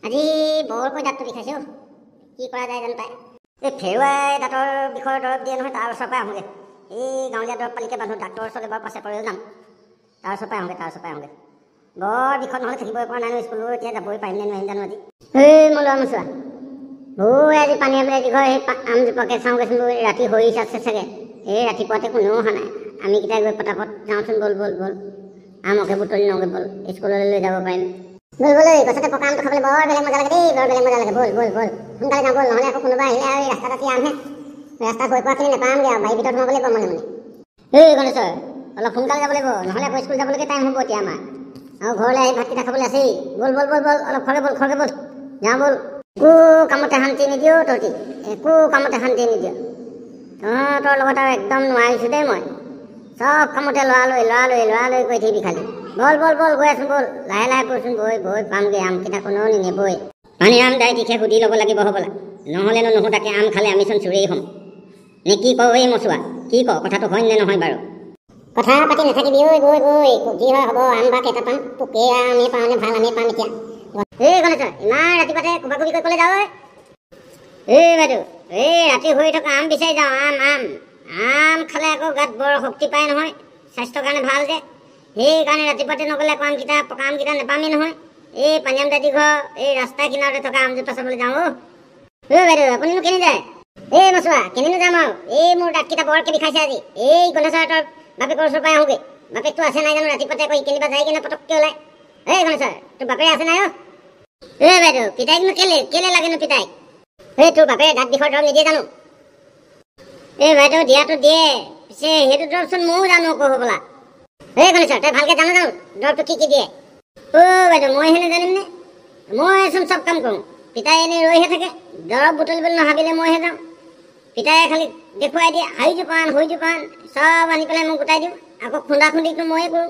আজি বৰকৈ দাঁতটো বিষাইছে অ'। কি কৰা যায় জানো পায়। এই ফেৰুৱাই দাঁতৰ বিষৰ দৰৱ দিয়ে নহয়, তাৰ ওচৰৰ পৰা আহোঁগৈ। এই গাঁৱলীয়া দৰৱ পালিকে বান্ধো, ডাক্তৰৰ ওচৰলৈ বাৰু পাছে পৰেও যাম। তাৰ ওচৰৰ পৰা আহোঁগৈ। বৰ বিষত নহ'লে থাকিবই পৰা নাই ন, স্কুলো এতিয়া যাবই পাৰিম নে নোৱাৰিম জানো আজি। মই লোৱা মোচোৱা আজি পানী আমি ঘৰ সেই আমজোপাকে চাওঁগৈচোন, ৰাতি হৈ আছে চাগে। এই ৰাতিপুৱাতে কোনেও অহা নাই। আমি কেইটা গৈ পটাপট যাওঁচোন, বল আমকে বুটলি লওঁগৈ, বল স্কুললৈ লৈ যাব পাৰিম। বল গছতে পকা আমটো খাবলৈ বৰ বেলেগ মজা লাগে দেই, বৰ বেলেগ মজা লাগে। বল সোনকালে যাওঁ, বল নহ'লে আকৌ কোনোবা আহিলে আৰু এই ৰাস্তাত আমহে, ৰাস্তাত হৈ পোৱাখিনি নাপামগৈ আৰু বাৰীৰ ভিতৰত সোমাব লাগিব মনে। গণেশ্বৰ অলপ সোনকালে যাব লাগিব, নহ'লে আকৌ স্কুল যাবলৈকে টাইম হ'ব এতিয়া আমাৰ, আৰু ঘৰলৈ আহি ভাতকেইটা খাবলৈ আছেই। বল অলপ খৰকে বল যাওঁ বল। একো কামতে শান্তি নিদিওঁ তহঁতি, একো কামতে শান্তি নিদিওঁ তহঁতৰ লগত, আৰু একদম নোৱাৰিছোঁ দেই মই। চব কামতে লৰালৰি কৰি থাকিবি খালি। বল গৈ আছোন, বল লাহে পৰচোন, বৈ পামগৈ আমকেইটা, কোনেও নিনিবই। পানী আম দাই দিশে সুধি ল'ব লাগিব হ'বলা, নহ'লেনো নুসুধাকে আম খালে আমিচোন চুৰেই হ'ম নে কি কওঁ? এই মচুৱা কি কওঁ, কথাটো হয় নে নহয় বাৰু? কথা পাতি নাথাকিবি ঐ, গৈ যি হয় হ'ব। আম বা কেইটা পাম, পোকে আমি পাওঁ নে ভাল আমি পাম এতিয়া। গণেশ্বৰ ইমান ৰাতিপুৱাতে কুবাকুবি কৰি ক'লে যাওঁ? বাইদেউ ৰাতি হৈ থকা আম বিচাৰি যাওঁ। আম খালে আকৌ গাত বৰ শক্তি পায় নহয়, স্বাস্থ্যৰ কাৰণে ভাল যে। সেইকাৰণে ৰাতিপুৱাতে নগ'লে আকৌ পকা আমকেইটা নাপামেই নহয়। এই পানীয়াম দাদী ঘৰ এই ৰাস্তা কিনাৰতে থকা আমজোপা চাবলৈ যাওঁ। বাইদেউ আপুনিনো কেনি যায়? মচুৱা কেনিনো যাম আৰু, মোৰ দাঁতকেইটা বৰকে বিষাইছে আজি। গণেশ্বৰহঁতৰ বাপেকৰ ওচৰৰ পৰা আহোঁগৈ। বাপেকটো আছে নাই জানো, ৰাতিপুৱাতে আকৌ কেনিবা যায় কিনে পটককৈ ওলাই। গণেশ্বৰ তোৰ বাপেৰে আছে নাই? বাইদেউ পিতাইকনো কেলে লাগেনো পিতাইক? তোৰ বাপেৰে দাঁত বিষৰ দৰৱ নিদিয়ে জানো? বাইদেউ দিয়াটো দিয়ে, পিছে সেইটো দৰৱচোন ময়ো জানো আকৌ হ'বলা। গণেশ্বৰ তই ভালকৈ জানো দৰৱটো কি দিয়ে? বাইদেউ মই হেনে জানিম নে? মইচোন চব কাম কৰোঁ। পিতাই এনেই ৰৈহে থাকে, দৰৱ বুটলিবলৈ নাভাবিলে মইহে যাওঁ। পিতায়ে খালি দেখুৱাই দিয়ে, হাইজো পান চব আনি পেলাই মই গোটাই দিওঁ। আকৌ খুন্দিটো ময়ে কৰোঁ,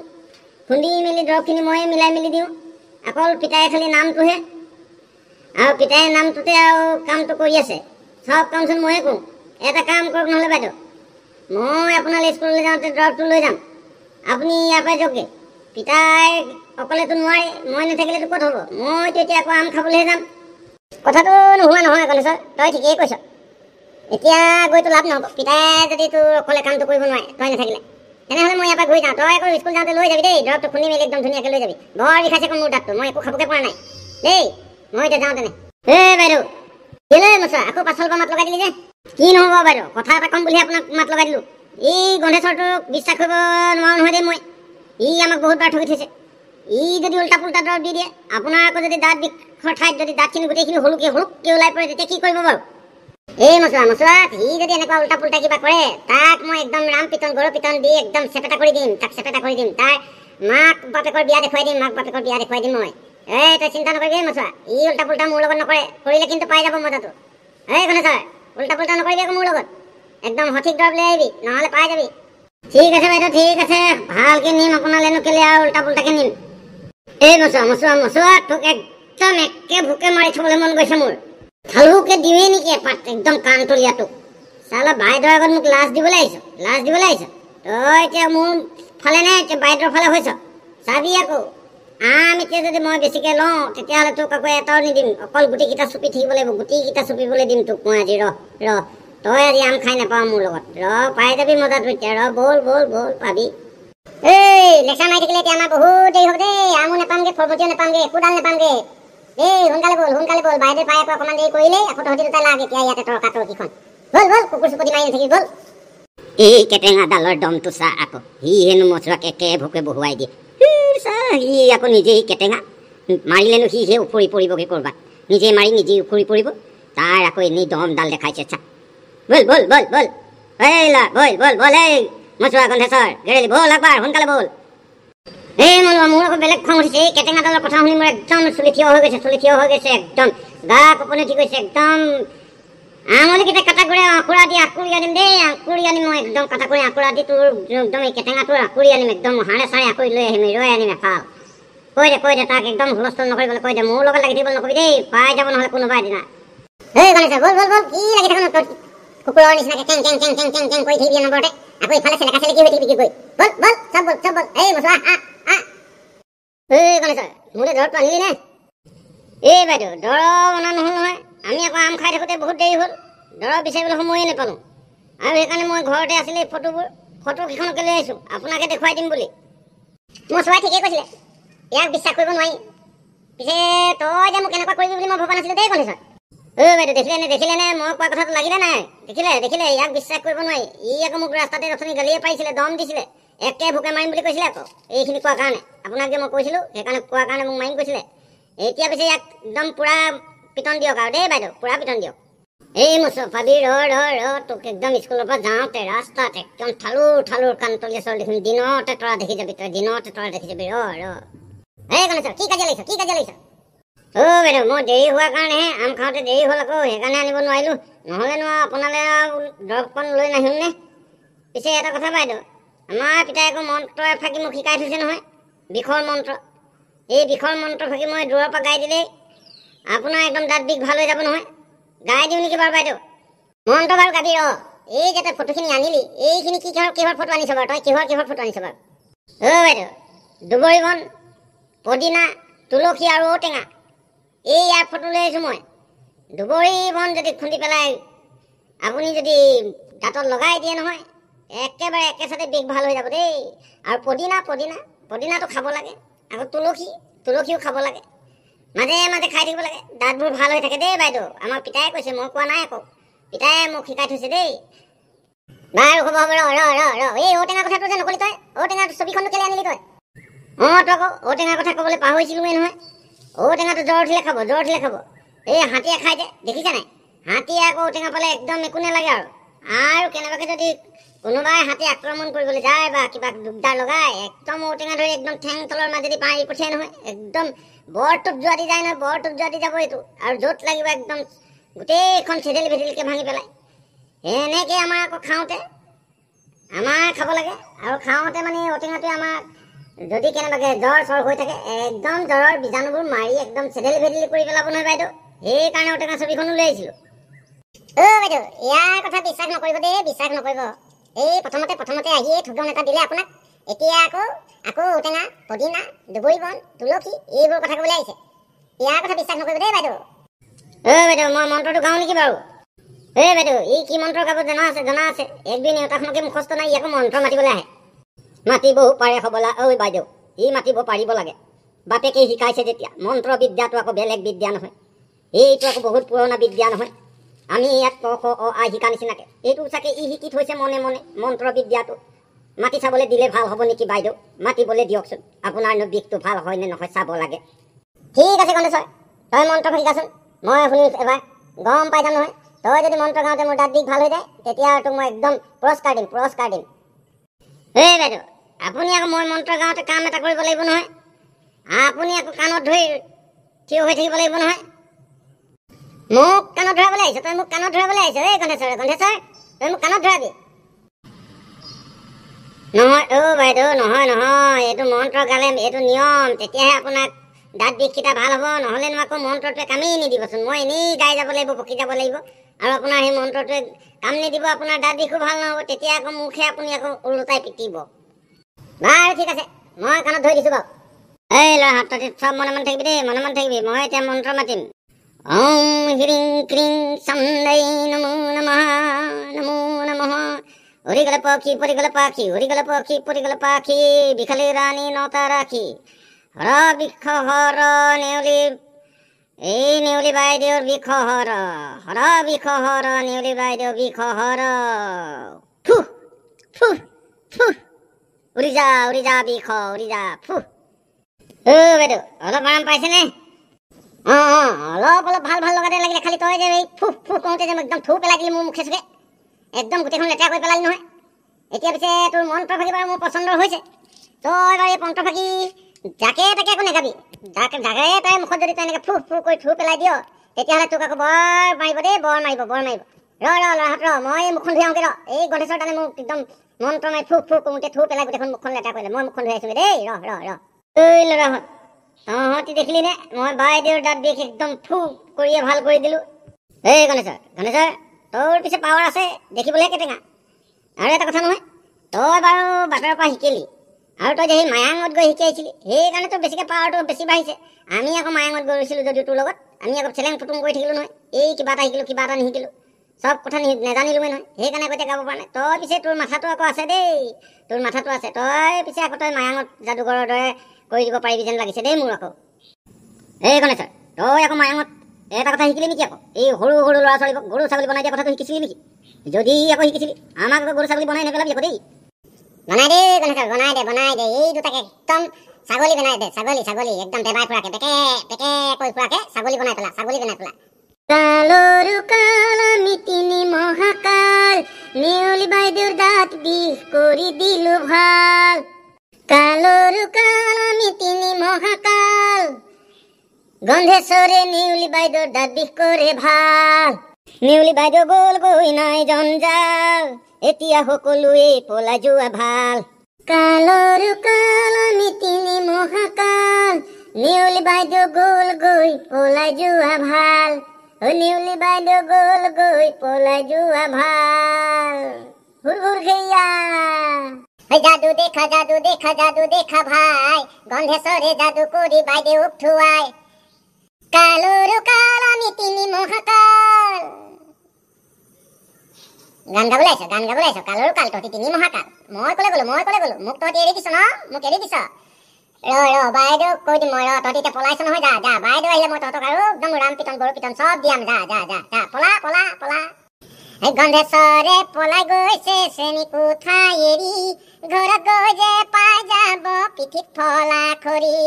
খুন্দি মেলি দৰৱখিনি ময়ে মিলাই মেলি দিওঁ। অকল পিতায়ে খালি নামটোহে, আৰু পিতায়ে নামটোতে আৰু কামটো কৰি আছে। চব কামচোন ময়ে কৰোঁ। এটা কাম কৰক নহ'লে বাইদেউ, মই আপোনালৈ স্কুললৈ যাওঁতে দৰৱটো লৈ যাম, আপুনি ইয়াৰ পৰাই যাওকগৈ। পিতাই অকলেতো নোৱাৰে, মই নাথাকিলেতো ক'ত হ'ব? মইতো এতিয়া আকৌ আম খাবলৈহে যাম। কথাটো নোহোৱা নহয় গণেশ্বৰ, তই ঠিকেই কৈছ। এতিয়া গৈতো লাভ নহ'ব, পিতাই যদি তোৰ অকলে কামটো কৰিব নোৱাৰে তই নাথাকিলে, তেনেহ'লে মই ইয়াৰ পৰা ঘূৰি যাওঁ। তই আকৌ স্কুল যাওঁতে লৈ যাবি দেই, দৰৱটো খুন্দি মেলি একদম ধুনীয়াকৈ লৈ যাবি। বৰ বিষাইছে আকৌ মোৰ দাঁতটো, মই একো খাবকে পৰা নাই দেই। মই এতিয়া যাওঁ তেনে। বাইদেউ কেলৈ মচুৱা আকৌ পাছফালৰ পৰা মাত লগাই দিলি যে? কি নহ'ব বাইদেউ, কথা এটা ক'ম বুলি আপোনাক মাত লগাই দিলোঁ। গণেশ্বৰটোক বিশ্বাস কৰিব নোৱাৰো নহয় দেই মই। আমাক বহুত বাৰ ঠগি থৈছে। যদি উল্টা পুল্টা দৰৱ দি দিয়ে, আপোনাৰ আকৌ যদি দাঁত বিষৰ ঠাইত যদি দাঁতখিনি গোটেইখিনি হুলুকি ওলাই পৰে, তেতিয়া কি কৰিব বাৰু? মচুৱা সি যদি এনেকুৱা উল্টা পুল্টা কিবা কৰে, তাক মই একদম ৰাম পিটন গৰু পিটন দি একদম চেপেটা কৰি দিম। তাৰ মাক বাপেকৰ বিয়া দেখুৱাই দিম মই। তই চিন্তা নকৰিবি মচুৱা, উল্টা পুল্টা মোৰ লগত নকৰে, কৰিলে কিন্তু পাই যাব মজাটো। গণেশ্বৰ উল্টা পুল্টা নকৰিবি আকৌ মোৰ লগত, একদম সঠিক দৰৱ লৈ আহিবি, নহ'লে পাই যাবি। ঠিক আছে বাইদেউ, ঠিক আছে, ভালকে নিম। আপোনালৈনো কেলে আৰু উল্টা পুল্টাকে নিম? মচুৱা তোক একদম একে ভোকে মাৰি থবলৈ মন গৈছে মোৰ। থালুকে দিমেই নেকি এপাত, একদম কাণ তলীয়াটো। চালা বাইদেউৰ আগত মোক লাজ দিবলৈ আহিছ। তই এতিয়া মোৰ ফালে নে এতিয়া বাইদেউৰ ফালে হৈছ? চাবি আকৌ আম এতিয়া যদি মই বেছিকৈ লওঁ, তেতিয়াহ'লে তোক আকৌ এটাও নিদিম, অকল গুটিকেইটা চুপি থাকিব লাগিব, গুটিকেইটা চুপিবলৈ দিম তোক মই আজি। তই আজি আম খাই নাপাওঁ মোৰ লগত, পাই যাবি মজাটো এতিয়া। বল পাবি। লেকচাৰ মাৰি থাকিলে এতিয়া আমাৰ বহুত দেৰি হ'ব দেই। আমো নাপামগৈ, ফৰবটিও নাপামগৈ, একোডাল নাপামগৈ। সোনকালে বল, বাইদেউ পাই আকৌ অকণমান দেৰি কৰিলেই আকৌ তহঁতি দুটা লাগ এতিয়া ইয়াতে তৰ্কাতৰ্কিখন। বল কুকুৰ চুপতি মাৰি নাথাকিবি, বল। কেটেঙা ডালৰ দমটো চা আকৌ, সি হেনো মচুৱাক একে ভোকে বহুৱাই দিয়ে। সি আকৌ নিজেই কেটেঙা, মাৰিলেনো সি উফৰি পৰিবগৈ ক'ৰবাত, নিজেই মাৰি নিজেই উফৰি পৰিব। তাৰ আকৌ এনেই দমডাল দেখাইছে চা। বল মচুৱা গন্ধেশ্বৰ গেৰেলি, বল একবাৰ সোনকালে বল। মোৰ আকৌ বেলেগ খং উঠিছে। কেটেঙাডালৰ কথা শুনি মোৰ একদম চুলি থিয় হৈ গৈছে, একদম গা কঁপনি উঠি গৈছে। একদম আঙুলিকেইটা কাটা কৰি আঁকুৰা দি আঁকুৰি আনিম দেই, মই একদম কাটা কৰি আঁকুৰা দি তোৰ একদম এই কেটেঙাটোৰ আঁকুৰি আনিম, একদম হাড়ে চাৰে আঁকুৰি লৈ আহিম, ৰৈ আনিম এফাল। কৈ দে তাক একদম হুলস্থুল নকৰিবলৈ কৈ দে, মোৰ লগত লাগি থাকিবলৈ নকবি দেই, পাই যাব নহ'লে কোনোবা এদিনা। গণেশ্বৰ বল কি লাগি থাক কুকুৰৰ নিচিনাকে কেং কৰি থাকিবি নম্বৰতে, আকৌ ইফালে চেলেকা চেলেকি হৈ থাকিবি কি কৰি। বল চব বল। মচুৱা গণেশ্বৰ মোলৈ দৰৱটো আনিলি নে? এই বাইদেউ দৰৱ অনা নহ'ল নহয়। আমি আকৌ আম খাই থাকোঁতে বহুত দেৰি হ'ল, দৰৱ বিচাৰিবলৈ সময়ে নাপালোঁ। আৰু সেইকাৰণে মই ঘৰতে আছিলে ফটো কেইখনকে লৈ আহিছোঁ আপোনাকে দেখুৱাই দিম বুলি। মই চোৱাই ঠিকেই কৈছিলে, ইয়াক বিশ্বাস কৰিব নোৱাৰি। পিছে তই যে মোক এনেকুৱা কৰিবি বুলি মই ভবা নাছিলোঁ দেই কণেশ্বৰ। বাইদেউ দেখিলেনে মই কোৱা কথাটো লাগিলে নাই? দেখিলে ইয়াক বিশ্বাস কৰিব নোৱাৰি। ই আকৌ মোক ৰাস্তাতে ৰচনী গালিয়ে পাৰিছিলে, দম দিছিলে, একে ভোকে মাৰিম বুলি কৈছিলে। আকৌ এইখিনি কোৱাৰ কাৰণে আপোনাক যে মই কৈছিলোঁ, সেইকাৰণে কোৱাৰ কাৰণে মোক মাৰিম কৈছিলে। এতিয়া পিছে ইয়াক একদম পূৰা পিটন দিয়ক আৰু দেই বাইদেউ, পূৰা পিটন দিয়ক। এই মুছফাবি তোক একদম স্কুলৰ পৰা যাওঁতে ৰাস্তাত একদম ঠালুৰ কাণতলীয়া চৰ দেখোন দিনতে তৰা দেখি যাবি, তই দিনতে তৰা দেখি যাবি। এই কণেশ্বৰ কি কাজিয়া লাগিছ? বাইদেউ মই দেৰি হোৱাৰ কাৰণেহে, আম খাওঁতে দেৰি হ'ল আকৌ, সেইকাৰণে আনিব নোৱাৰিলোঁ। নহ'লেনো আপোনালৈ দৰৱকণ লৈ নাহিম নে? পিছে এটা কথা বাইদেউ, আমাৰ পিতাই আকৌ মন্ত্ৰ এফাকি মোক শিকাই থৈছে নহয়, বিষৰ মন্ত্ৰ। এই বিষৰ মন্ত্ৰ ফাঁকি মই দূৰৰ পৰা গাই দিলেই আপোনাৰ একদম দাঁত বিষ ভাল হৈ যাব নহয়। গাই দিওঁ নেকি বাৰু বাইদেউ? মন্ত্ৰ বাৰু গাবি এই যে তই ফটোখিনি আনিলি, এইখিনি কিহৰ ফটো আনিছ বাৰু? তই কিহৰ ফটো আনিছ বাৰু? বাইদেউ দুবৰি বন, পদিনা, তুলসী আৰু ঔটেঙা, এই ইয়াৰ ফটো লৈ আহিছোঁ মই। দুবৰি বন যদি খুন্দি পেলাই আপুনি যদি দাঁতত লগাই দিয়ে নহয়, একেবাৰে একেচাতে বিষ ভাল হৈ যাব দেই। আৰু পদিনাটো খাব লাগে। আকৌ তুলসীও খাব লাগে, মাজে মাজে খাই থাকিব লাগে, দাঁতবোৰ ভাল হৈ থাকে দেই বাইদেউ। আমাৰ পিতাই কৈছে, মই কোৱা নাই আকৌ, পিতাই মোক শিকাই থৈছে দেই। বাৰু হ'ব এই ঔটেঙা কথাটো যে নকলি তই, ঔটেঙা ছবিখনটো কেলৈ আনিলি তই? তই আকৌ ঔটেঙাৰ কথা ক'বলৈ পাহৰিছিলোঁৱেই নহয়। ঔটেঙাটো জ্বৰ উঠিলে খাব। এই হাতীয়ে খাই যে, দেখিছা নাই? হাতীয়ে আকৌ ঔটেঙা পালে একদম একো নালাগে আৰু কেনেবাকৈ যদি কোনোবাই হাতী আক্ৰমণ কৰিবলৈ যায় বা কিবা দিগদাৰ লগাই, একদম ঔটেঙা ধৰি একদম ঠেং তলৰ মাজেদি পাৰি পঠিয়াই নহয়, একদম বৰটোপ যোৱা দি যায় নহয়, বৰটোপ যোৱা দি যাব এইটো। আৰু য'ত লাগিব একদম গোটেইখন চেদেলি ভেদেলিকৈ ভাঙি পেলাই। এনেকৈ আমাৰ আকৌ খাওঁতে খাব লাগে। আৰু খাওঁতে মানে ঔটেঙাটোৱে আমাক যদি কেনেবাকৈ জ্বৰ চৰ হৈ থাকে, একদম জ্বৰৰ বীজাণুবোৰ মাৰি একদম চেদেলি ভেদেলি কৰি পেলাব নহয় বাইদেউ। সেইকাৰণে ঔটেঙা ছবিখনো লৈ আহিছিলোঁ। বাইদেউ ইয়াৰ কথা বিশ্বাস নকৰিব দেই, বিশ্বাস নকৰিব। এই প্ৰথমতে আহিয়ে ঠুকডাউন এটা দিলে আপোনাক, এতিয়া আকৌ ঔটেঙা, পদিনা, দুবৰি বন, তুলসী এইবোৰ কথা ক'বলৈ আহিছে। ইয়াৰ কথা বিশ্বাস নকৰিব দেই বাইদেউ। বাইদেউ মই মন্ত্ৰটো গাওঁ নেকি বাৰু? বাইদেউ ই কি মন্ত্ৰ গাব জনা আছে। একদিন নেওতাখনকে মুখস্থ নাই, ইয়াকো মন্ত্ৰ মাতিবলৈ আহে। মাতিবও পাৰে হ'বলা। বাইদেউ ই মাতিব পাৰিব লাগে, বাপেকে শিকাইছে যেতিয়া। মন্ত্ৰ বিদ্যাটো আকৌ বেলেগ বিদ্যা নহয়, এইটো আকৌ বহুত পুৰণা বিদ্যা নহয়। আমি ইয়াত ক খ অ আ শিকা নিচিনাকে এইটো চাগে ই শিকি থৈছে মনে মন্ত্ৰ বিদ্যাটো। মাতি চাবলৈ দিলে ভাল হ'ব নেকি বাইদেউ? মাতিবলৈ দিয়কচোন, আপোনাৰ বিষটো ভাল হয় নে নহয় চাব লাগে। ঠিক আছে কণেশ্বৰ, তই মন্ত্ৰ শিকাচোন, মই শুনি এবাৰ গম পাই যাম নহয়। তই যদি মন্ত্ৰ গাওঁতে মোৰ দাঁত বিষ ভাল হৈ যায়, তেতিয়া তোক মই একদম পুৰস্কাৰ দিম। বাইদেউ আপুনি আকৌ মই মন্ত্ৰ গাওঁতে কাম এটা কৰিব লাগিব নহয়। আপুনি আকৌ কাণত ধৰি থিয় হৈ থাকিব লাগিব নহয়। মোক কাণত ধৰাবলৈ আহিছ? তই মোক কাণত ধৰাবলৈ আহিছ? গণেশ্বৰ তই মোক কাণত ধৰাবি নহয়। বাইদেউ নহয়, এইটো মন্ত্ৰ গালে এইটো নিয়ম, তেতিয়াহে আপোনাক দাঁত বিষকেইটা ভাল হ'ব। নহ'লেনো আকৌ মন্ত্ৰটোৱে কামেই নিদিবচোন। মই এনেই গাই যাব লাগিব, বকি যাব লাগিব, আৰু আপোনাৰ সেই মন্ত্ৰটোৱে কাম নিদিব, আপোনাৰ দাঁত বিষো ভাল নহ'ব। তেতিয়া আকৌ মুখে আপুনি আকৌ ওলোটাই পিটিব। বাৰু ঠিক আছে, মই কাণত ধৰি দিছোঁ বাৰু। ল'ৰা হাত পাতি চব মনে থাকিবি দেই, মনে থাকিবি। মই এতিয়া মন্ত্ৰ মাতিম। ওম হ্ৰিং ক্ৰিং চান্দাই নমো নমঃ। উৰি গ'লে পক্ষী পৰি গ'লে পাখি, বিখালি ৰাণী নটা ৰাখি। হৰ বৃক্ষ হৰ নেউলি, এই নেউলি বাইদেউৰ বৃক্ষ হৰ নেউলি বাইদেউৰ বৃক্ষ হৰ। উৰি যা বৃক্ষ, উৰি যা বাইদেউ অলপ আৰাম পাইছেনে? অলপ ভাল লগাতে লাগিলে। খালি তই যে এই কওঁতে যে একদম থু পেলাই দিলি মোৰ মুখে চুখে, একদম গোটেইখন লেতেৰা কৰি পেলালি নহয়। এতিয়া পিছে তোৰ মন্ত্ৰ ফাঁকি বাৰু মোৰ পচন্দৰ হৈছে। তই বাৰু এই মন্ত্ৰ ফাঁকি যাকে তাকে একো নেগাবি। যাকে তই মুখত যদি তই এনেকৈ কৰি থু পেলাই দিয়, তেতিয়াহ'লে তোক আকৌ বৰ মাৰিব দেই, বৰ মাৰিব। ল'ৰাহঁত মই মুখখন ধুই আহোঁগৈ। এই গণেশৰ দানে মোক একদম মন্ত্ৰ মাৰি কৰোঁতে থু পেলাই গোটেইখন মুখখন লেতেৰা কৰিলে। মই মুখখন ধুই আহিছোঁগৈ দেই। ল'ৰাহঁত তহঁতি দেখিলি নে? মই বাইদেউৰ দাঁত বিষ একদম কৰিয়ে ভাল কৰি দিলোঁ। গণেশ্বৰ তোৰ পিছে পাৱাৰ আছে, দেখিবলৈহে কেটেঙা। আৰু এটা কথা নহয়, তই বাৰু বাপেৰৰ পৰা শিকিলি, আৰু তই যে সেই মায়াঙত গৈ শিকি আহিছিলি সেইকাৰণে তোৰ বেছিকৈ পাৱাৰটো বেছি বাঢ়িছে। আমি আকৌ মায়াঙত গৈছিলোঁ যদিও তোৰ লগত আমি আকৌ চেলেং ফুটুং কৰি থাকিলোঁ নহয়। এই কিবা এটা শিকিলোঁ কিবা এটা নিশিকিলোঁ, চব কথা নেজানিলোৱে নহয়, সেইকাৰণে আকৌ এতিয়া গাব পৰা নাই। তই পিছে তোৰ মাথাটো আকৌ আছে দেই, তোৰ মাথাটো আছে। তই পিছে আকৌ তই মায়াঙত যাদুঘৰৰ দৰে কৰি দিব পাৰিবি যেন লাগিছে দেই মোৰ আকৌ। এই গণেশ্বৰ, তই আকৌ মায়াঙত এটা কথা শিকিলি নেকি আকৌ? এই সৰু সৰু ল'ৰা ছোৱালীক গৰু ছাগলী বনাই দিয়া কথাটো শিকিছিলি নেকি? যদি আকৌ শিকিছিলি আমাক আকৌ গৰু ছাগলী বনাই নেপেলাবি আকৌ দেই। বনাই দে গণেশ্বৰ, বনাই দে এই দুটাকে একদম ছাগলী বনাই দে, ছাগলী একদম বেবাই ফুৰাকে বেকে বেকে কৈ ফুৰাকে ছাগলী বনাই পেলা, ছাগলী বনাই পেলা। কালৰো কাল আমি তিনি মহাকাল, নেউলি বাইদেউৰ দাঁত বিষ কৰি দিলো ভাল। কালৰো কাল আমি তিনি মহাকাল, গন্ধেশ্বৰে নেউলি বাইদেউৰ দাঁত বিষ কৰে ভাল। নেউলি বাইদেউ গ'ল গৈ নাই জঞ্জাল, এতিয়া সকলোৱে পলাই যোৱা ভাল। কালৰো কাল আমি তিনি মহাকাল, নেউলি বাইদেউ গ'ল গৈ পলাই যোৱা ভাল। নেউলি বাইদেউ গ'ল গৈ পলাই যোৱা ভাল। হুৰ হুৰ খেয়া যাদু দেখা যাদু দেখা যাদু দেখা ভাই, গন্ধেশ্বৰে যাদু কৰি বাইদেউক থুৱাই। কালৰো কাল আমি তিনি মহাকাল। গান গাবলৈ আহিছ কালৰো কাল তহঁতি তিনি মহাকাল। মই কলে গলো মোক তহঁতি এৰি দিছ ন, মোক এৰি দিছ। ৰ বাইদেউ কৈ দিম মই, তহঁতি এতিয়া পলাইছ নহয়, যা যা বাইদেউ আহিলে মই তহঁতক আৰু একদম ৰাম পিটন বড়ো পিটন চব দিয়াম, যা যা যা যা পলা পলা পলা। এই গন্ধেশ্বৰে পলাই গৈছে শ্ৰেণী কোঠা এৰি, ঘৰত গৈ যে পাই যাব পিঠিত ফলা খৰি।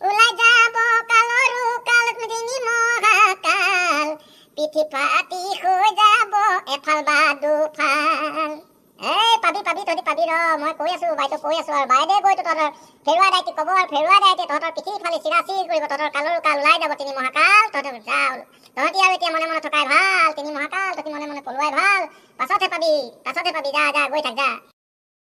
ওলাই যাব কালৰো কাল তিনি মহাকাল, পিঠি ফাটি হৈ যাব এফাল বা দুফাল। এই পাবি তহঁতি পাবি, ৰ মই কৈ আছো বাইদেউ কৈ আছো। আৰু বাইদেউ গৈ তহঁতৰ ফেৰুৱা দাইটি ক'ব, আৰু ফেৰুৱা দাইটি তহঁতৰ পিঠি ফালি চিৰাচিৰ কৰিব, তহঁতৰ কালৰো কাল ওলাই যাব তিনি মহাকাল। তহঁতি আৰু এতিয়া মনে মনে থকাই ভাল, তিনি মহাকাল তহঁতি মনে মনে পলোৱাই ভাল। পাছতহে পাবি যা যা গৈ থাক যা।